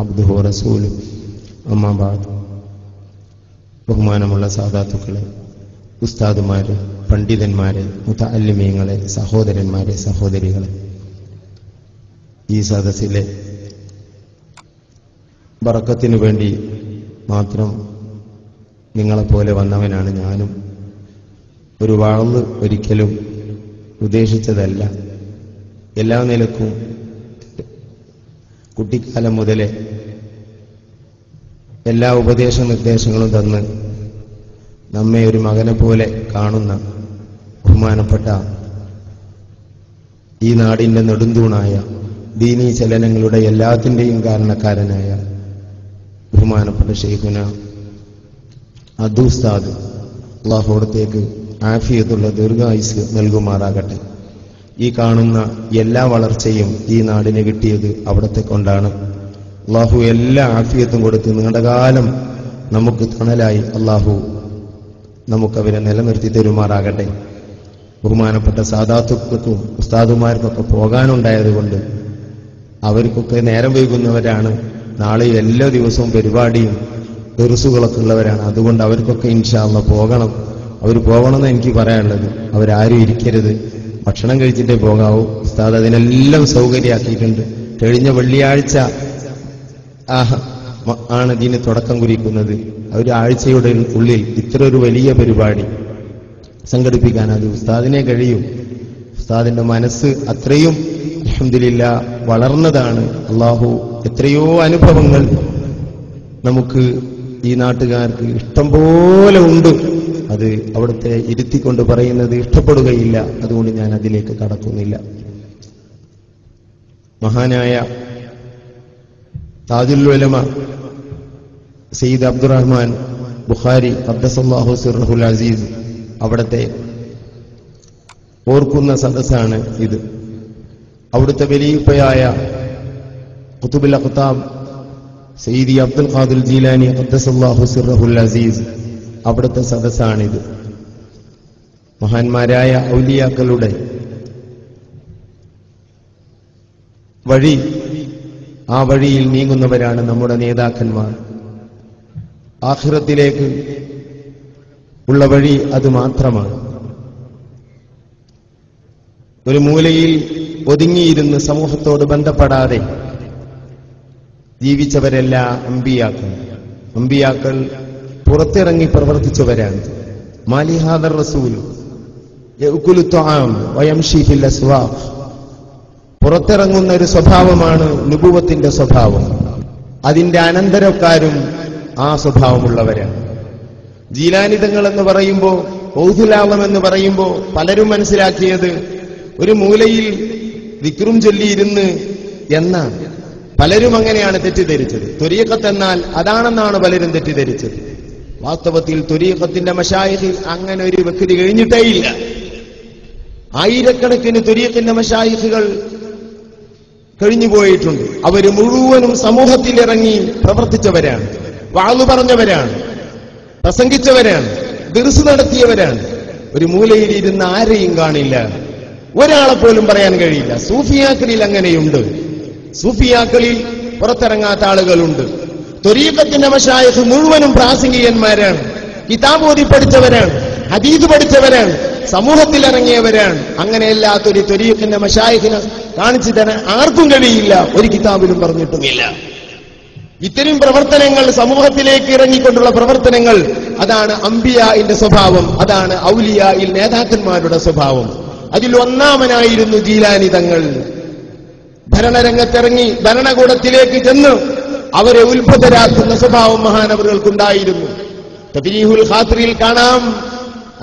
عبده ورسوله أما بعد ബഹുമാനമുള്ള സാദാത്തുക്കളെ, ഉസ്താദുമാരെ, പണ്ഡിതന്മാരെ, മുതഅല്ലിമീങ്ങളെ, സഹോദരന്മാരെ, സഹോദരികളെ, ഈ സദസ്സിലെ ബറക്കത്തിനു വേണ്ടി മാത്രം നിങ്ങളെപ്പോലെ വന്നവനാണ് ഞാനും. ഒരു വാള് ഒരിക്കലും ഉദ്ദേശിച്ചതല്ല. എല്ലാ നിലക്കും കുട്ടിക്കാലം മുതലേ എല്ലാ ഉപദേശ നിർദ്ദേശങ്ങളും തന്ന് നമ്മെ ഒരു മകനെ പോലെ കാണുന്ന ബഹുമാനപ്പെട്ട ഈ നാടിന്റെ നെടുന്തൂണായ ദീനീ ചലനങ്ങളുടെ എല്ലാത്തിന്റെയും കാരണക്കാരനായ ബഹുമാനപ്പെട്ട ശൈഖുന ഉസ്താദ്, അല്ലാഹു അവിടത്തേക്ക് ആഫിയത്തുള്ള ദീർഘായുസ് നൽകുമാറാകട്ടെ. ഈ കാണുന്ന എല്ലാ വളർച്ചയും ഈ നാടിന് കിട്ടിയത് അവിടത്തെ കൊണ്ടാണ്. അല്ലാഹു എല്ലാ ആഫിയത്തും കൊടുത്ത് നീണ്ടകാലം നമുക്ക് തണലായി അല്ലാഹു നമുക്കവരെ നിലനിർത്തി തരുമാറാകട്ടെ. ബഹുമാനപ്പെട്ട സാദാത്തുക്കൾക്കും ഉസ്താദുമാർക്കൊക്കെ പോകാനുണ്ടായതുകൊണ്ട് അവർക്കൊക്കെ നേരം വൈകുന്നവരാണ്. നാളെ എല്ലാ ദിവസവും പരിപാടിയും ദർസുകളൊക്കെ ഉള്ളവരാണ്. അതുകൊണ്ട് അവർക്കൊക്കെ ഇൻഷാ അല്ലാഹ് പോകണം. അവർ പോകണമെന്ന് എനിക്ക് പറയാനുള്ളത്. അവരാരും ഇരിക്കരുത്, ഭക്ഷണം കഴിച്ചിട്ടേ പോകാവൂ. ഉസ്താദ് അതിനെല്ലാം സൗകര്യമാക്കിയിട്ടുണ്ട്. കഴിഞ്ഞ വെള്ളിയാഴ്ച ആണ് ഇതിന് തുടക്കം കുറിക്കുന്നത്. ഒരാഴ്ചയുടെ ഉള്ളിൽ ഇത്ര ഒരു വലിയ പരിപാടി സംഘടിപ്പിക്കാൻ അത് ഉസ്താദിനെ കഴിയും. ഉസ്താദിന്റെ മനസ്സ് അത്രയും അൽഹംദുലില്ലാഹ് വളർന്നതാണ്. അല്ലാഹു എത്രയോ അനുഭവങ്ങൾ നമുക്ക് ഈ നാട്ടുകാർക്ക് ഇഷ്ടം പോലെ ഉണ്ട്. അത് അവിടുത്തെ ഇരുത്തിക്കൊണ്ട് പറയുന്നത് ഇഷ്ടപ്പെടുകയില്ല. അതുകൊണ്ട് ഞാൻ അതിലേക്ക് കടക്കുന്നില്ല. മഹാനായ താജുൽ ഉലമ സയ്യിദ് അബ്ദുറഹ്മാൻ ബുഖാരി ഖദ്ദസല്ലാഹു സിർറഹുൽ അസീസ് അവിടത്തെ ഓർക്കുന്ന സദസ്സാണ് ഇത്. അവിടുത്തെ വലിയപ്പയായ ഖുതുബുൽ അഖ്താബ് സയ്യിദി അബ്ദുൽ ഖാദിർ ജീലാനി ഖദ്ദസല്ലാഹു സിർറഹുൽ അസീസ് അവിടുത്തെ സദസ്സാണിത്. മഹാന്മാരായ ഔലിയാക്കളുടെ വഴി, ആ വഴിയിൽ നീങ്ങുന്നവരാണ് നമ്മുടെ നേതാക്കന്മാർ. ആഖിറത്തിലേക്ക് ഉള്ള വഴി അത് മാത്രമാണ്. ഒരു മൂലയിൽ ഒതുങ്ങിയിരുന്ന് സമൂഹത്തോട് ബന്ധപ്പെടാതെ ജീവിച്ചവരെല്ലാം അമ്പിയാക്കൾ. അമ്പിയാക്കൾ പുറത്തിറങ്ങി പ്രവർത്തിച്ചവരാണ്. മാലിഹാദർ റസൂൽ യഅ്കുലു ത്വആം വയംശി ഫിൽ അസ്വാഖ്. പുറത്തിറങ്ങുന്ന ഒരു സ്വഭാവമാണ് നുബുവത്തിന്റെ സ്വഭാവം. അതിന്റെ അനന്തരക്കാരും ആ സ്വഭാവമുള്ളവരാണ്. ജീലാനിതങ്ങൾ എന്ന് പറയുമ്പോ, ഔദുലാളം എന്ന് പറയുമ്പോ പലരും മനസ്സിലാക്കിയത് ഒരു മൂലയിൽ ദിക്റും ചൊല്ലിയിരുന്ന് എന്നാണ്. പലരും അങ്ങനെയാണ് തെറ്റിദ്ധരിച്ചത്. ത്വരീഖത്ത് എന്നാൽ അതാണെന്നാണ് പലരും തെറ്റിദ്ധരിച്ചത്. വാസ്തവത്തിൽ ത്വരീഖത്തിന്റെ മശായിഖിൽ അങ്ങനെ ഒരു വ്യക്തി കഴിഞ്ഞിട്ടേയില്ല. ആയിരക്കണക്കിന് ത്വരീഖിന്റെ മശായിഖുകൾ കഴിഞ്ഞുപോയിട്ടുണ്ട്. അവര് മുഴുവനും സമൂഹത്തിലിറങ്ങി പ്രവർത്തിച്ചവരാണ്, വാളു പറഞ്ഞവരാണ്, പ്രസംഗിച്ചവരാണ്, ദിർസ് നടത്തിയവരാണ്. ഒരു മൂലയിൽ ഇരുന്ന് ആരെയും കാണില്ല, ഒരാളെ പോലും പറയാൻ കഴിയില്ല. സൂഫിയാക്കളിൽ അങ്ങനെയുണ്ട്. സൂഫിയാക്കളിൽ പുറത്തിറങ്ങാത്ത ആളുകളുണ്ട്. ത്വരീഖത്തിന്റെ മശായിഖ് മുഴുവനും പ്രാസംഗികന്മാരാണ്, കിതാബ് ഓതി പഠിച്ചവരാണ്, ഹദീസ് പഠിച്ചവരാണ്, സമൂഹത്തിൽ ഇറങ്ങിയവരാണ്. അങ്ങനെയല്ലാത്തൊരു ത്വരീഖിന്റെ മശായിഖിനെ കാണിച്ചു തരാൻ ആർക്കും കഴിയില്ല, ഒരു കിതാബിലും പറഞ്ഞിട്ടുമില്ല. ഇത്തരം പ്രവർത്തനങ്ങൾ, സമൂഹത്തിലേക്ക് ഇറങ്ങിക്കൊണ്ടുള്ള പ്രവർത്തനങ്ങൾ, അതാണ് അംബിയാഇന്റെ സ്വഭാവം, അതാണ് ഔലിയായിൽ നേതാക്കന്മാരുടെ സ്വഭാവം. അതിൽ ഒന്നാമനായിരുന്നു ജീലാനി തങ്ങൾ. ഭരണരംഗത്തിറങ്ങി ഭരണകൂടത്തിലേക്ക് ചെന്ന് അവരെ ഉത്ഭുതരാക്കുന്ന സ്വഭാവം മഹാനവറുകൾക്കുണ്ടായിരുന്നു. തബ്രീഹുൽ ഖാത്തിറിൽ കാണാം,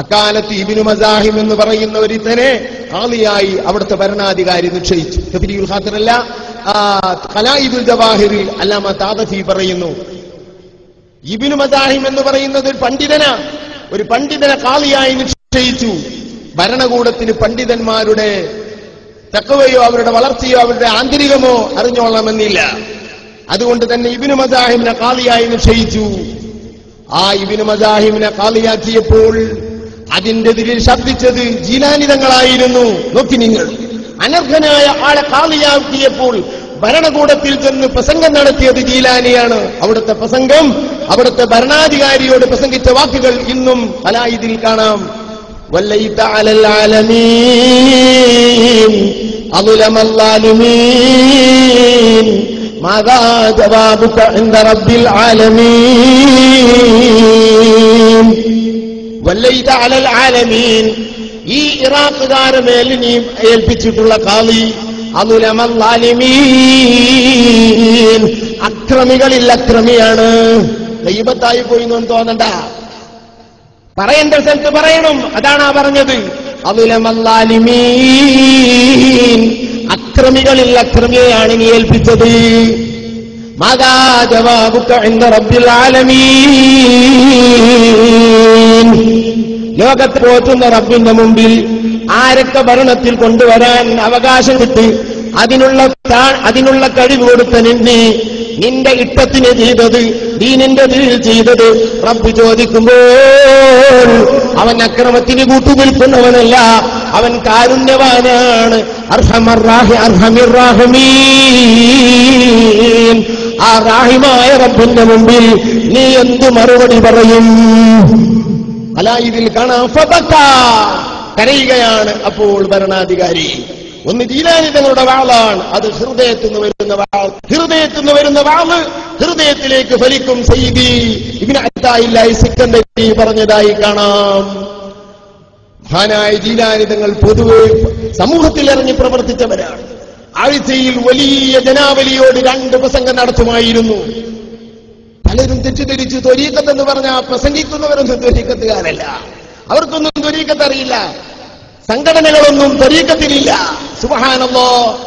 അക്കാലത്ത് ഇബ്നു മസാഹിം എന്ന് പറയുന്ന ഒരുത്തനെ ഖാളിയായി അവിടുത്തെ ഭരണാധികാരി നിശ്ചയിച്ചു. തബ്രീഹുൽ ഖാത്തിറല്ല, ഖലായിദുൽ ജവാഹിറിൽ അല്ലാമ താദഫി പറയുന്നു, ഇബ്നു മസാഹിം എന്ന് പറയുന്നത് പണ്ഡിതനാണ്. ഒരു പണ്ഡിതനെ ഖാളിയായി നിശ്ചയിച്ചു. ഭരണകൂടത്തിന് പണ്ഡിതന്മാരുടെ തഖ്വയോ അവരുടെ വളർച്ചയോ അവരുടെ ആന്തരികമോ അറിഞ്ഞോളണമെന്നില്ല. അതുകൊണ്ട് തന്നെ ഇബ്നു മസാഹിമിനെ ഖാളിയായി നിശ്ചയിച്ചു. ആ ഇബ്നു മസാഹിമിനെ ഖാളിയാക്കിയപ്പോൾ അതിന്റെ എതിരിൽ ശബ്ദിച്ചത് ജീലാനി തങ്ങളായിരുന്നു. നോക്കി നിങ്ങൾ, അനർഹനായ ആളെ ഖാളിയാക്കിയപ്പോൾ ഭരണകൂടത്തിൽ ചെന്ന് പ്രസംഗം നടത്തിയത് ജീലാനിയാണ്. അവിടുത്തെ പ്രസംഗം, അവിടുത്തെ ഭരണാധികാരിയോട് പ്രസംഗിച്ച വാക്കുകൾ ഇന്നും അലായിദിൽ കാണാം. വല്ലൈത അലൽ ആലമീൻ അദ്ലമൽ ളാലിമീൻ മാദാ ജവാബുക ഇൻദ റബ്ബിൽ ആലമീൻ. വല്ലൈത അലൽ ആലമീൻ, ഈ ഇറാഖുകാരെ മേൽ നീ ഏൽപ്പിച്ചിട്ടുള്ള ഖാളി അദ്ലമൽ ളാലിമീൻ, അക്രമികളിൽ അക്രമിയാണ്. ഗൈബത്തായി പോയി എന്ന് തോന്നണ്ട, പറയേണ്ട സ്ഥലത്ത് പറയണം. അതാണ് പറഞ്ഞത്. അദ്ലമൽ ളാലിമീൻ, അക്രമികളിൽ അക്രമിയെയാണ് നീ ഏൽപ്പിച്ചത്. മാദാ ജവാബുക ഇൻദ റബ്ബിൽ ആലമീൻ. ലോകത്തെ പോറ്റുന്ന റബ്ബിന്റെ മുമ്പിൽ ആരൊക്കെ ഭരണത്തിൽ കൊണ്ടുവരാൻ അവകാശം കിട്ടി അതിനുള്ള കഴിവ് കൊടുത്ത നിന്റെ ഇഷ്ടത്തിന് ചെയ്തത്, ദീനിന്റെ കീഴിൽ ചെയ്തത് റബ്ബ് ചോദിക്കുമ്പോൾ അവൻ അക്രമത്തിന് കൂട്ടുനിൽക്കുന്നവനല്ല, അവൻ കാരുണ്യവാനാണ്. അർഹമിർ റാഹിമീൻ. ആ റാഹിമായ റബ്ബിന്റെ മുമ്പിൽ നീ എന്ത് മറുപടി പറയും? അലായിദിൽ കാണാം, ഫബക, കരയുകയാണ് അപ്പോൾ ഭരണാധികാരി. ഒന്ന് ജീലാനി തങ്ങളുടെ വാളാണ്, അത് ഹൃദയത്തിൽ നിന്ന് വരുന്ന വാൾ. ഹൃദയത്തിൽ നിന്ന് വരുന്ന വാള് ഹൃദയത്തിലേക്ക് ഫലിക്കും. സയ്യിദി ഇബ്നു അത്തായില്ലാഹി സിക്കന്ദരി പറഞ്ഞതായി കാണാം. മഹാനായ ജീലാനി തങ്ങൾ പൊതുവെ സമൂഹത്തിൽ ഇറങ്ങി പ്രവർത്തിച്ചവരാണ്. ആഴ്ചയിൽ വലിയ ജനാവലിയോട് 2 പ്രസംഗം നടത്തുമായിരുന്നു. പലരും തെറ്റിദ്ധരിച്ചു ത്വരീഖത്ത് എന്ന് പറഞ്ഞാൽ പ്രസംഗിക്കുന്നവരൊന്നും ത്വരീഖത്തുകാരല്ല, അവർക്കൊന്നും ത്വരീഖത്ത് അറിയില്ല, സംഘടനകളൊന്നും ത്വരീഖത്തിനില്ല. സുബ്ഹാനല്ലാഹ്,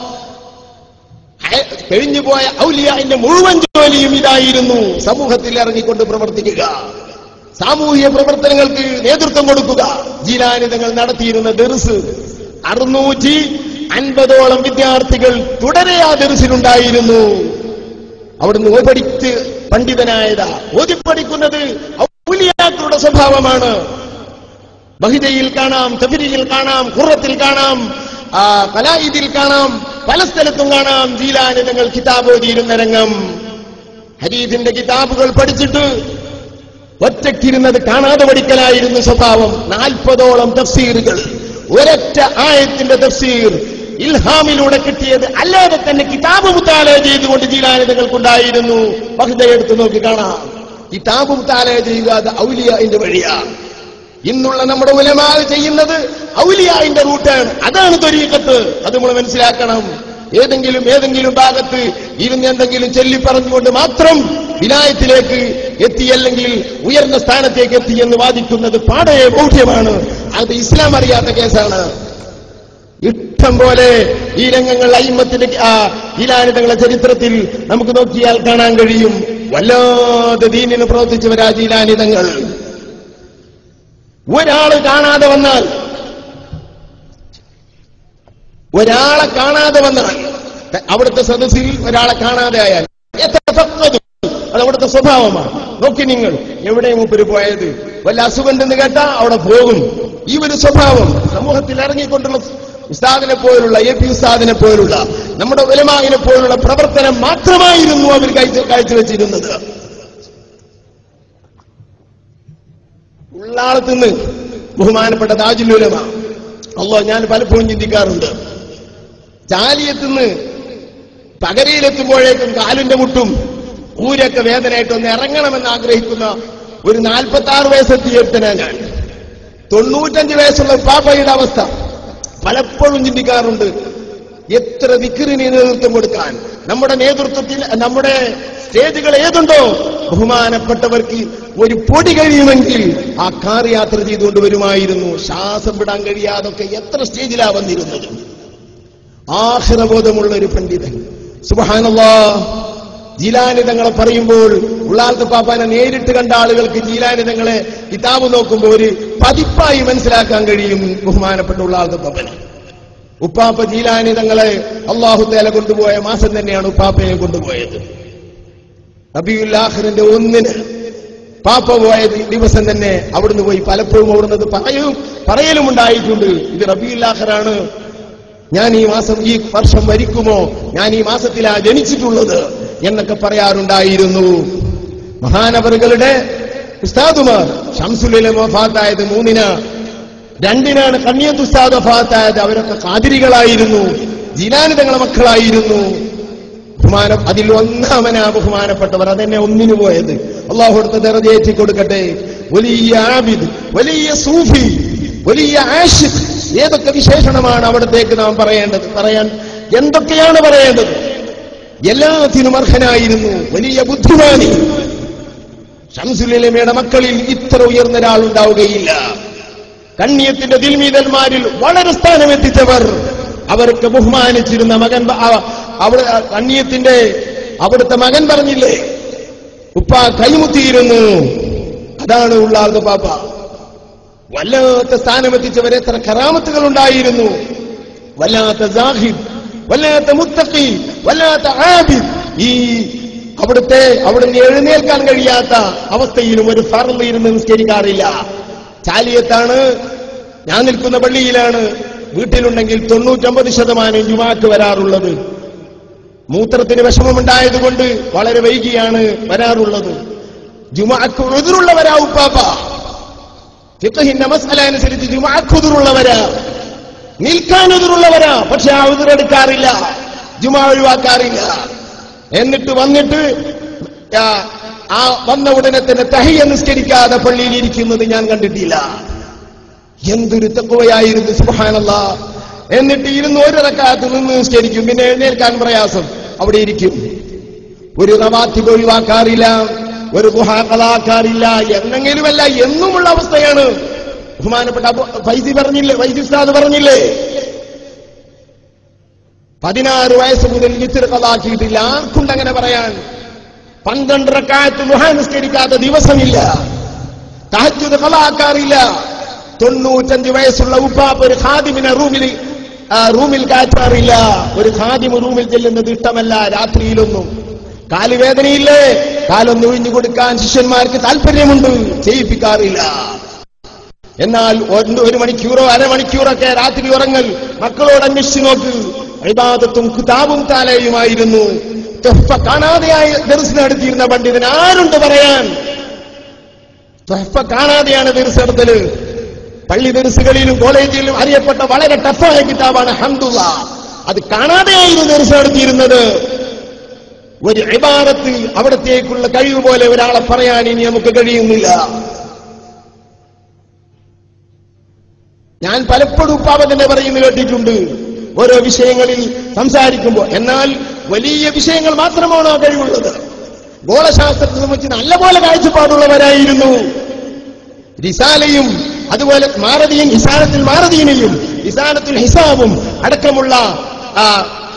കഴിഞ്ഞുപോയ ഔലിയാന്റെ മുഴുവൻ ജോലിയും ഇതായിരുന്നു: സമൂഹത്തിൽ ഇറങ്ങിക്കൊണ്ട് പ്രവർത്തിക്കുക, സാമൂഹിക പ്രവർത്തനങ്ങൾക്ക് നേതൃത്വം കൊടുക്കുക. ജീലാനി തങ്ങൾ നടത്തിയിരുന്ന ദർസ് 650ഓളം വിദ്യാർത്ഥികൾ തുടരെ ആ ദർസിലുണ്ടായിരുന്നു. അവിടുന്ന് ഓതിപ്പടിച്ച് പണ്ഡിതനായതാ. ഓതിപ്പടിക്കുന്നത് ഔലിയാക്കളുടെ സ്വഭാവമാണ്. ബഹിജയിൽ കാണാം, തഫ്രീഖിൽ കാണാം, ഖുറത്തിൽ കാണാം, ഖലായിദിൽ കാണാം, പല സ്ഥലത്തും കാണാം ജീലാനി തങ്ങൾ കിതാബ് ഓതിയിരുന്ന രംഗം. ഹദീസിന്റെ കിതാബുകൾ പഠിച്ചിട്ട് ഒറ്റയ്ക്കിരുന്നത് കാണാതെ പഠിക്കലായിരുന്നു സ്വഭാവം. 40ഓളം തഫ്സീറുകൾ, ഒരൊറ്റ ആയത്തിന്റെ തഫ്സീർ ഇൽഹാമിലൂടെ കിട്ടിയത് അല്ലാതെ തന്നെ കിതാബ് മുത്താലയ ചെയ്തുകൊണ്ട് ജീലാനി തങ്ങൾക്കുണ്ടായിരുന്നു. ബഹ്ദ എടുത്തു നോക്കി കാണാം. കിതാബ് മുത്താലയ ചെയ്യുക അത് ഔലിയാന്റെ വഴിയാണ്. ഇന്നുള്ള നമ്മുടെ ഉലമാ ചെയ്യുന്നത് ഔലിയാന്റെ റൂട്ടാണ്. അതാണ് ത്വരീഖത്ത്. അത് നമ്മൾ മനസ്സിലാക്കണം. ഏതെങ്കിലും ഭാഗത്ത് ഇരുന്ന് എന്തെങ്കിലും ചൊല്ലി പറഞ്ഞുകൊണ്ട് മാത്രം വിലായത്തിലേക്ക് എത്തി, അല്ലെങ്കിൽ ഉയർന്ന സ്ഥാനത്തേക്ക് എത്തി എന്ന് വാദിക്കുന്നത് പാടേ ബൗഢ്യമാണ്. അത് ഇസ്ലാം അറിയാത്ത കേസാണ്. ഇഷ്ടം പോലെ ഈ രംഗങ്ങൾ അയിമ്മത്തിന്റെ ജീലാനി തങ്ങളുടെ ചരിത്രത്തിൽ നമുക്ക് നോക്കിയാൽ കാണാൻ കഴിയും. വല്ലാതെ ദീനിന് പ്രവർത്തിച്ചവരാ ജീലാനി തങ്ങൾ. ഒരാളെ കാണാതെ വന്നാൽ അവിടുത്തെ സദസ്സിൽ ഒരാളെ കാണാതെ ആയാൽ അത് അവിടുത്തെ സ്വഭാവമാണ്. നോക്കി നിങ്ങൾ, എവിടെ മൂപ്പര് പോയത്? വല്ല അസുഖണ്ടെന്ന് കേട്ടാ അവിടെ പോകും. ഈ ഒരു സ്വഭാവം സമൂഹത്തിൽ ഇറങ്ങിക്കൊണ്ടുള്ള ഉസ്താദിനെ പോലുള്ള, AP ഉസ്താദിനെ പോലുള്ള, നമ്മുടെ ഉലമാഇനെ പോലുള്ള പ്രവർത്തനം മാത്രമായിരുന്നു അവർ കാഴ്ചവെച്ചിരുന്നത്. ഉള്ളാളത്തുനിന്ന് ബഹുമാനപ്പെട്ട താജുൽ ഉലമ, ഞാൻ പലപ്പോഴും ചിന്തിക്കാറുണ്ട്, ജാലിയത്തുനിന്ന് പകരയിലെത്തുമ്പോഴേക്കും കാലിന്റെ മുട്ടും ഊരൊക്കെ വേദനയായിട്ടൊന്ന് ഇറങ്ങണമെന്ന് ആഗ്രഹിക്കുന്ന ഒരു 46 വയസ്സെത്തിയെടുത്തനാ ഞാൻ. 95 വയസ്സുള്ള പാപ്പയുടെ അവസ്ഥ പലപ്പോഴും ചിന്തിക്കാറുണ്ട്. എത്ര ദിക്റിന് നേതൃത്വം കൊടുക്കാൻ നമ്മുടെ നേതൃത്വത്തിൽ, നമ്മുടെ സ്റ്റേജുകൾ ഏതുണ്ടോ ബഹുമാനപ്പെട്ടവർക്ക് ഒരു പൊടി കഴിയുമെങ്കിൽ ആ കാർ യാത്ര ചെയ്തുകൊണ്ട് വരുമായിരുന്നു. ശ്വാസം വിടാൻ കഴിയാതൊക്കെ എത്ര സ്റ്റേജിലാ വന്നിരുന്നത്. ആഖിറബോധമുള്ള ഒരു പണ്ഡിതൻ. സുബ്ഹാനല്ലാഹ്. ജീലാനി തങ്ങളെ പറയുമ്പോൾ ഉള്ളാലത്തെ പാപ്പാനെ നേരിട്ട് കണ്ട ആളുകൾക്ക് ജീലാനി തങ്ങളെ കിതാബ് നോക്കുമ്പോൾ ഒരു പതിപ്പായി മനസ്സിലാക്കാൻ കഴിയും. ബഹുമാനപ്പെട്ട ഉള്ളാലത്തെ പാപ്പനെ, ഉപ്പാപ്പ ജീലാനി തങ്ങളെ അല്ലാഹു തആല കൊണ്ടുപോയ മാസം തന്നെയാണ് ഉപ്പാപ്പയെ കൊണ്ടുപോയത്. റബീഉൽ ആഖിറിന്റെ 1 പാപ്പ പോയ ദിവസം തന്നെ അവിടുന്ന് പോയി പലപ്പോഴും അവിടുന്ന് പറയലും ഉണ്ടായിട്ടുണ്ട്. ഇത് റബീഉൽ ആഖിറാണ്, ഞാൻ ഈ വർഷം മരിക്കുമോ, ഞാൻ ഈ മാസത്തിലാ ജനിച്ചിട്ടുള്ളത് എന്നൊക്കെ പറയാറുണ്ടായിരുന്നു. മഹാനവറുകളുടെ ഉസ്താദുമാർ ഷംസുലുലമ വഫാത്തായത് 3-ന്, 2-നാണ് കണ്ണിയത്ത് ഉസ്താദ് വഫാത്തായത്. അവരൊക്കെ ഖാദിരികളായിരുന്നു, ജീലാനി തങ്ങളുടെ മക്കളായിരുന്നു. അതിൽ ഒന്നാമനാ ബഹുമാനപ്പെട്ടവർ, അതെന്നെ ഒന്നിനു പോയത്. അള്ളാഹു അടുത്ത ദറജയേറ്റി കൊടുക്കട്ടെ. വലിയ ആബിദ്, വലിയ സൂഫി, വലിയ ആഷിഖ്, ഏതൊക്കെ വിശേഷണമാണ് അവിടത്തേക്ക് നാം പറയാൻ എന്തൊക്കെയാണ് പറയേണ്ടത്? എല്ലാത്തിനും അർഹനായിരുന്നു. വലിയ ബുദ്ധിമാനി. ഷംസുലുലമയുടെ മക്കളിൽ ഇത്ര ഉയർന്ന ഒരാളുണ്ടാവുകയില്ല. കണ്ണിയത്തിന്റെ ദിൽമീതന്മാരിൽ വളരെ സ്ഥാനമെത്തിച്ചവർ, അവർക്ക് ബഹുമാനിച്ചിരുന്ന മകൻ, അവിടെ കണ്ണിയത്തിന്റെ അവിടുത്തെ മകൻ പറഞ്ഞില്ലേ, ഉപ്പ കൈമുത്തിയിരുന്നു. അതാണ് ഉള്ളാർന്ന് പാപ്പ. വല്ലാത്ത സ്ഥാനമെത്തിച്ചവർ, എത്ര കറാമത്തുകൾ ഉണ്ടായിരുന്നു. വല്ലാത്ത സാഹിബ്, വല്ലാത്ത മുത്തഖി, വല്ലാത്ത ആബിദ്. ഈ അവിടുന്ന് എഴുന്നേൽക്കാൻ കഴിയാത്ത അവസ്ഥയിലും ഒരു ഫർള് ഇരുന്ന് നിസ്കരിക്കാറില്ല. ചാലിയത്താണ്, ഞാൻ നിൽക്കുന്ന പള്ളിയിലാണ്. വീട്ടിലുണ്ടെങ്കിൽ 99% ജുമാക്ക് വരാറുള്ളത്. മൂത്രത്തിന് വിഷമമുണ്ടായതുകൊണ്ട് വളരെ വൈകിയാണ് വരാറുള്ളത്. ജുമാക്ക് ഉദുറുള്ളവരാ ഉപ്പാപ്പ. ഫിഖഹിന്റെ മസ്അല അനുസരിച്ച് ജുമാക്ക് ഉദുറുള്ളവരാ, നിൽക്കാൻ ഉദുറുള്ളവരാ. പക്ഷെ ആ ഉദുറെടുക്കാറില്ല, ജുമാ ഒഴിവാക്കാറില്ല. എന്നിട്ട് വന്നിട്ട് ആ വന്ന ഉടനെ തന്നെ തഹിയ്യ നിസ്കരിക്കാതെ പള്ളിയിൽ ഇരിക്കുന്നത് ഞാൻ കണ്ടിട്ടില്ല. എന്തൊരു തഖ്വയായിരുന്നു, സുബ്ഹാനല്ലാഹ്. എന്നിട്ട് ഇരുന്ന് ഒരു റക്അത്ത് നിന്ന് നിസ്കരിക്കും, പിന്നെ എഴുന്നേൽക്കാൻ പ്രയാസം, അവിടെ ഇരിക്കും. ഒരു റവാത്തിബ് ഒഴിവാക്കാറില്ല, ഒരു ദുഹാ ഖളാക്കാറില്ല. എന്നെങ്കിലുമല്ല, എന്നുമുള്ള അവസ്ഥയാണ്. ബഹുമാനപ്പെട്ട ഫൈസി ഉസ്താദ് പറഞ്ഞില്ലേ, 16 വയസ്സ് മുതൽ വിത്ർ ഖളാക്കിയിട്ടില്ല. ആർക്കുണ്ടങ്ങനെ പറയാൻ? 12 റക്അത്ത് ദുഹാ നിസ്കരിക്കാത്ത ദിവസമില്ല. തഹജ്ജുദ് ഖളാക്കാറില്ല. 95 വയസ്സുള്ള ഉപ്പാപ്പ ഒരു ഖാദിമിനെ റൂമിൽ കയറ്റാറില്ല. ഒരു ഖാദിമ് റൂമിൽ ചെല്ലുന്നത് ഇഷ്ടമല്ല രാത്രിയിലൊന്നും. കാലുവേദനയില്ലേ, കാലൊന്ന് ഒഴിഞ്ഞു കൊടുക്കാൻ ശിഷ്യന്മാർക്ക് താല്പര്യമുണ്ട്, ചെയ്യിപ്പിക്കാറില്ല. എന്നാൽ 1 മണിക്കൂറോ അരമണിക്കൂറൊക്കെ രാത്രി ഉറങ്ങൽ മക്കളോട് അന്വേഷിച്ചു നോക്ക്. ഇബാദത്തും കിതാബും താലയുമായിരുന്നു. തുഹ്ഫ കാണാതെയായി ദർസ് നടത്തിയിരുന്ന പണ്ഡിതൻ ആരുണ്ട് പറയാൻ? തുഹ്ഫ കാണാതെയാണ് ദർസ് നടത്തല്. പള്ളി ദർസുകളിലും കോളേജിലും അറിയപ്പെട്ട വളരെ ടഫായ കിതാബാണ് ഹംദുല്ലാഹ്. അത് കാണാതെയായിരുന്നു ദർസ് നടത്തിയിരുന്നത്. ഒരു ഇബാദത്ത് അവിടത്തേക്കുള്ള കഴിവ് പോലെ ഒരാളെ പറയാൻ ഇനി നമുക്ക് കഴിയുന്നില്ല. ഞാൻ പലപ്പോഴും ഉപ്പാപ്പ തന്നെ പറയുന്നു കേട്ടിട്ടുണ്ട് ഓരോ വിഷയങ്ങളിൽ സംസാരിക്കുമ്പോൾ. എന്നാൽ വലിയ വിഷയങ്ങൾ മാത്രമാണോ കഴിവുള്ളത്? ഗോളശാസ്ത്രത്തെ സംബന്ധിച്ച് നല്ലപോലെ കാഴ്ചപ്പാടുള്ളവരായിരുന്നു. റിസാലയും അതുപോലെ മാറദീൻ, ഹിസാനത്തിൽ മാറദീനയും ഹിസാനത്തുൽ ഹിസാബും അടക്കമുള്ള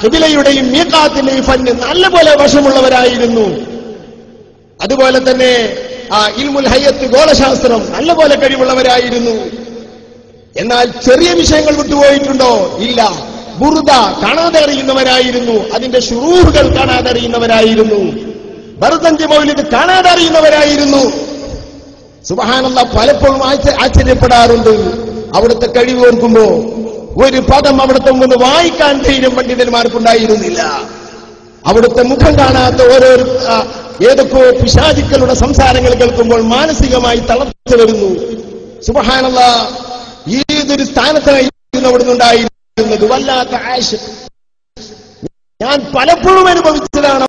ഖിബിലയുടെയും മീഖാത്തിന്റെയും ഫന്ന് നല്ലപോലെ വശമുള്ളവരായിരുന്നു. അതുപോലെ തന്നെ ഇൽമുൽ ഹയ്യത്ത്, ഗോളശാസ്ത്രം നല്ലപോലെ കഴിവുള്ളവരായിരുന്നു. എന്നാൽ ചെറിയ വിഷയങ്ങൾ വിട്ടുപോയിട്ടുണ്ടോ? ഇല്ല. ബുർദ കാണാതെ അറിയുന്നവരായിരുന്നു, അതിന്റെ ശുറൂഹുകൾ കാണാതെ അറിയുന്നവരായിരുന്നു, ബർദഞ്ച് മൗലിദ് കാണാതെ അറിയുന്നവരായിരുന്നു. സുബ്ഹാനല്ലാഹ്, പലപ്പോഴും ആശ്ചര്യപ്പെടാറുണ്ട് അവിടുത്തെ കഴിവ് ഓർക്കുമ്പോ. ഒരു പദം അവിടുത്തെ മുമ്പ് വായിക്കാൻ ധൈര്യം പണ്ഡിതന്മാർക്കുണ്ടായിരുന്നില്ല. അവിടുത്തെ മുഖം കാണാത്ത ഏതൊക്കെയോ പിശാചുക്കളുടെ സംസാരങ്ങൾ കേൾക്കുമ്പോൾ മാനസികമായി തളർച്ച വരുന്നു. സുബ്ഹാനല്ലാഹ്, ഏതൊരു സ്ഥാനത്തായിരുന്നു അവിടുന്ന് ഉണ്ടായിരുന്നത്. വല്ലാത്ത ആശ ഞാൻ പലപ്പോഴും അനുഭവിച്ചതാണ്.